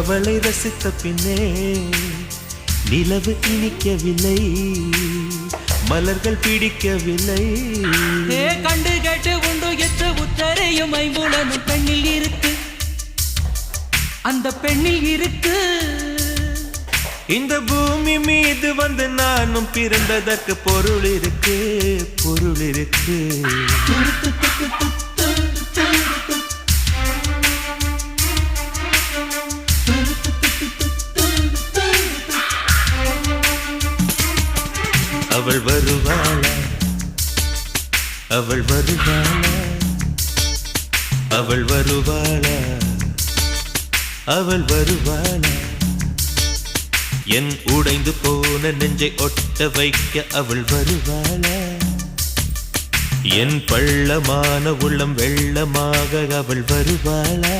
அவளை ரசித்த பின்னே நிலவு இனிக்கவில்லை, மலர்கள் பிடிக்கவில்லை. கண்டு கேட்டு உண்டு எட்டு உத்தரையும் ஐம்புலனும் பெண்ணில் இருக்கு, அந்த பெண்ணில் இருக்கு. இந்த பூமி மீது வந்து நானும் பிறந்ததற்கு பொருள் இருக்கு, பொருள் இருக்கு. அவள் வருவாளா, அவள் வருவாளா, அவள் வருவாளா, அவள் வருவாளா. என் உடைந்து போன நெஞ்சை ஒட்ட வைக்க அவள் வருவாளா, என் பள்ளமான உள்ளம் வெள்ளமாக அவள் வருவாளா.